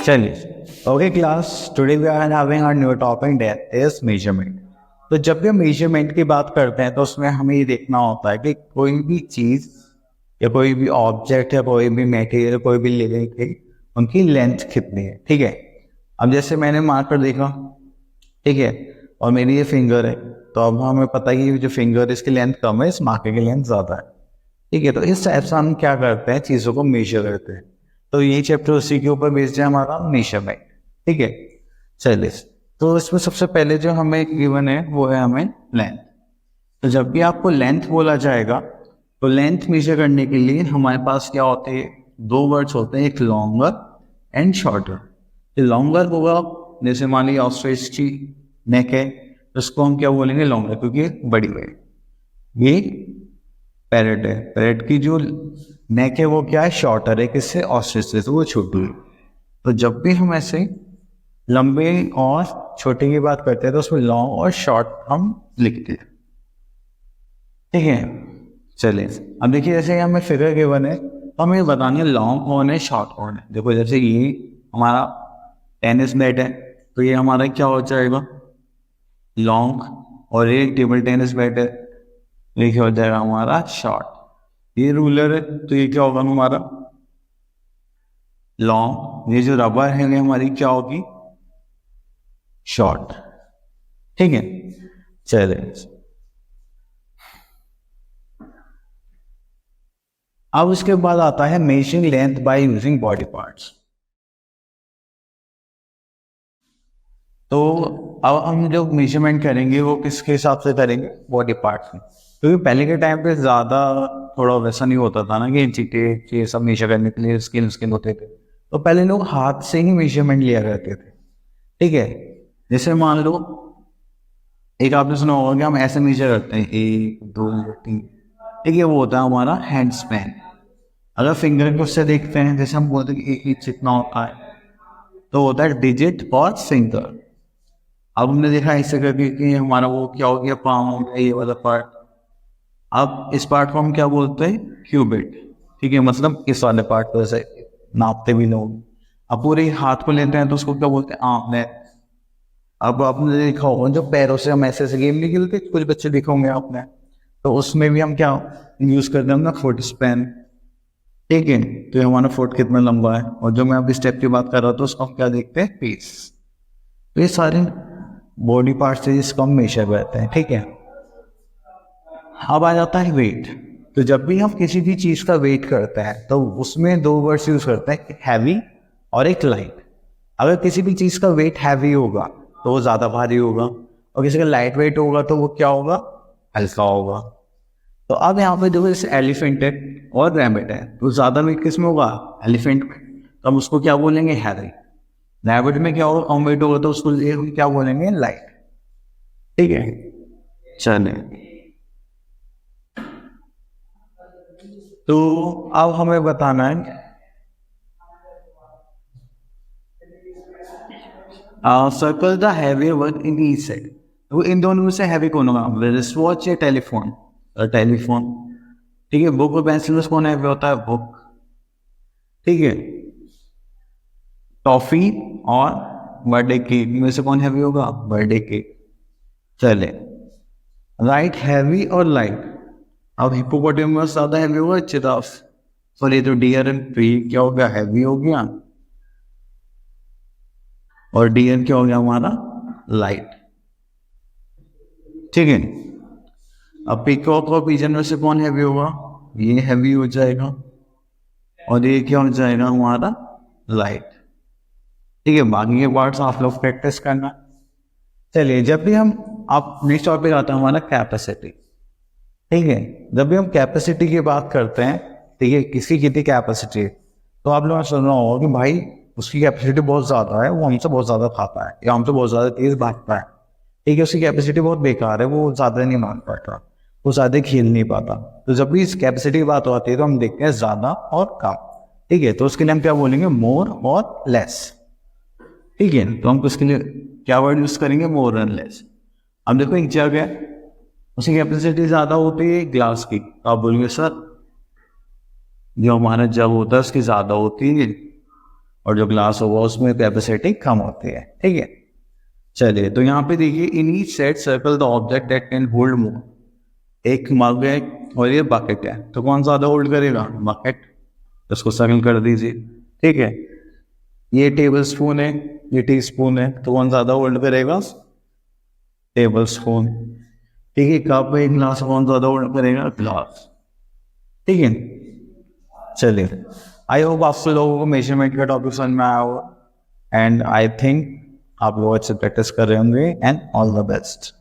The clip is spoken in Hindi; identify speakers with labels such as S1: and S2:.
S1: चलिए, okay class, today we are having our new topic that is measurement. तो जब भी हम मेजरमेंट की बात करते हैं तो उसमें हमें ये देखना होता है कि कोई भी चीज़ या कोई भी ऑब्जेक्ट या कोई भी मटेरियल, कोई भी लिविंग थिंग, उनकी लेंथ कितनी है। ठीक है, अब जैसे मैंने मार्कर देखा, ठीक है, और मेरी ये फिंगर है, तो अब हमें पता है कि जो फिंगर है इसकी लेंथ कम है, इस मार्कर की लेंथ ज़्यादा है। ठीक है, तो इस टाइप से हम क्या करते हैं, चीज़ों को मेजर करते हैं। तो ये चैप्टर उसी के ऊपर बेस्ड है हमारा, मेजरमेंट। ठीक है, चलिए, तो इसमें सबसे पहले जो हमें गिवन है वो है हमें लेंथ। तो जब भी आपको लेंथ बोला जाएगा तो लेंथ मेजर करने के लिए हमारे पास क्या होते हैं, दो वर्ड्स होते हैं, एक लॉन्गर एंड शॉर्टर। तो लॉन्गर होगा, जैसे मान लीजिए ऑस्ट्रिच की नेक है, तो उसको हम क्या बोलेंगे, लॉन्गर, क्योंकि बड़ी है। ये पैरेट है, पैरेट की जो नेक है वो क्या है, शॉर्टर है, किससे, ऑस्ट्रिच से, तो वो छोटी है। तो जब भी हम ऐसे लंबे और छोटे की बात करते हैं तो उसमें लॉन्ग और शॉर्ट हम लिखते हैं। ठीक है, चलिए, अब देखिए जैसे हमें फिगर गिवन है तो हमें बतानी है लॉन्ग कौन है, शॉर्ट कौन है। देखो जैसे ये हमारा टेनिस बैट है, तो ये हमारा क्या हो जाएगा, लॉन्ग, और ये टेबल टेनिस बैट है, ये क्या हो जाएगा हमारा, शॉर्ट। ये रूलर है तो ये क्या होगा हमारा, लॉन्ग। ये जो रबर है ये हमारी क्या होगी, शॉर्ट। ठीक है, चलिए, अब उसके बाद आता है measuring length by using body parts. तो अब हम जो मेजरमेंट करेंगे वो किसके हिसाब से करेंगे, बॉडी पार्ट्स में। क्योंकि पहले के टाइम पे ज़्यादा थोड़ा वैसा नहीं होता था ना कि चीटे ये सब मेजर करने के लिए स्किन स्किन होते थे, तो पहले लोग हाथ से ही मेजरमेंट लिया करते थे। ठीक है, जैसे मान लो एक आपने सुना होगा कि हम ऐसे मेजर करते हैं, 1 2 3। ठीक है, वो होता है हमारा हैंड स्पैन। अगर फिंगर को उससे देखते हैं, जैसे हम बोलते हैं कि एक इंच इतना होता है, तो होता है डिजिट और फिंगर। अब हमने देखा इससे करके कि हमारा वो क्या हो गया, पाम हो गया, ये वाला पार्ट। अब इस पार्ट को हम क्या बोलते हैं, क्यूबिट। ठीक है, मतलब इस वाले पार्ट को ऐसे नापते भी लोग। अब पूरे हाथ को लेते हैं तो उसको क्या बोलते हैं, आर्म लेंथ। अब आपने देखा होगा जो पैरों से हम ऐसे ऐसे गेम नहीं खेलते, कुछ बच्चे देखे होंगे आपने, तो उसमें भी हम क्या यूज करते हैं ना, फुट स्पैन। ठीक है, तो ये हमारा फुट कितना लंबा है, और जो मैं अभी स्टेप की बात कर रहा था उसको हम क्या देखते हैं, पीस। तो ये सारे बॉडी पार्ट्स से जिसको हम मेजर करते हैं। ठीक है, अब आ जाता है वेट। तो जब भी हम किसी भी चीज़ का वेट करते हैं तो उसमें दो वर्ड्स यूज करते हैं, एक हैवी और एक लाइट। अगर किसी भी चीज़ का वेट हैवी होगा तो वो ज़्यादा भारी होगा, और किसी का लाइट वेट होगा तो वो क्या होगा, हल्का होगा। तो अब यहाँ पे देखो, जैसे एलिफेंट है और रैबिट है, तो ज़्यादा वेट किस में होगा, एलिफेंट में, तो हम उसको क्या बोलेंगे, हैवी। रैबिट में क्या होगा, कम वेट होगा, तो उसको क्या बोलेंगे, लाइट। ठीक है, चले, तो अब हमें बताना है circle the heavy work in each side. तो इन दोनों में से हैवी कौन होगा, रिस्ट वॉच या टेलीफोन, टेलीफोन। ठीक है, बुक और पेंसिल में से कौन हैवी होता है, बुक। ठीक है, टॉफी और बर्थडे केक में से कौन हैवी होगा, बर्थडे केक। चले, राइट, हैवी और लाइट। अब हिप्पोपोटेमस ज्यादा हैवी होगा, जिराफ, सॉरी तो डियर एंड ट्री क्या हो गया, हैवी हो गया, और डियर क्या हो गया हमारा, लाइट। ठीक है, अब पीकॉक और पिजन में से कौन हैवी होगा, ये हैवी हो जाएगा, और ये क्या हो जाएगा हमारा, लाइट। ठीक है, बाकी के पार्ट्स आप लोग प्रैक्टिस करना। चलिए, जब भी हम, आप नेक्स्ट टॉपिक आता है हमारा कैपेसिटी। ठीक है, जब भी हम कैपेसिटी की बात करते हैं, ठीक है, किसकी कितनी कैपेसिटी, तो आप लोगों ने सुना होगा कि भाई उसकी कैपेसिटी बहुत ज़्यादा है, वो हमसे बहुत ज़्यादा खाता है या हमसे बहुत ज़्यादा तेज़ भागता है। ठीक है, उसकी कैपेसिटी बहुत बेकार है, वो ज़्यादा नहीं मांग पाता, वो ज़्यादा खेल नहीं पाता। तो जब भी इस कैपेसिटी की बात आती है तो हम देखते हैं ज़्यादा और कम। ठीक है, तो उसके लिए हम क्या बोलेंगे, मोर और लेस। ठीक है, तो हम उसके लिए क्या वर्ड यूज़ करेंगे, मोर एंड लेस। अब देखो एक जग है, उसकी कैपेसिटी ज़्यादा होती है ग्लास की, तो आप बोलेंगे सर जो हमारा जग होता है उसकी ज़्यादा होती है, और जो ग्लास होगा उसमें कैपेसिटी कम होती है, ठीक है। चलिए, तो यहाँ पे देखिए, in each set circle the object that can hold मोर। एक मग है और ये बकेट है, तो कौन ज़्यादा होल्ड करेगा? बकेट। इसको सर्कल कर दीजिए, ठीक है। ये टेबल स्पून है, ये टी स्पून है, तो कौन ज़्यादा होल्ड करेगा? Table spoon. ठीक है, कप है, ग्लास, कौन ज़्यादा होल्ड करेगा? ग्लास, ठीक है। चलिए, आई होप आप लोगों को मेजरमेंट का टॉपिक समझ में आया होगा, एंड आई थिंक आप लोग अच्छे प्रैक्टिस कर रहे होंगे, एंड ऑल द बेस्ट।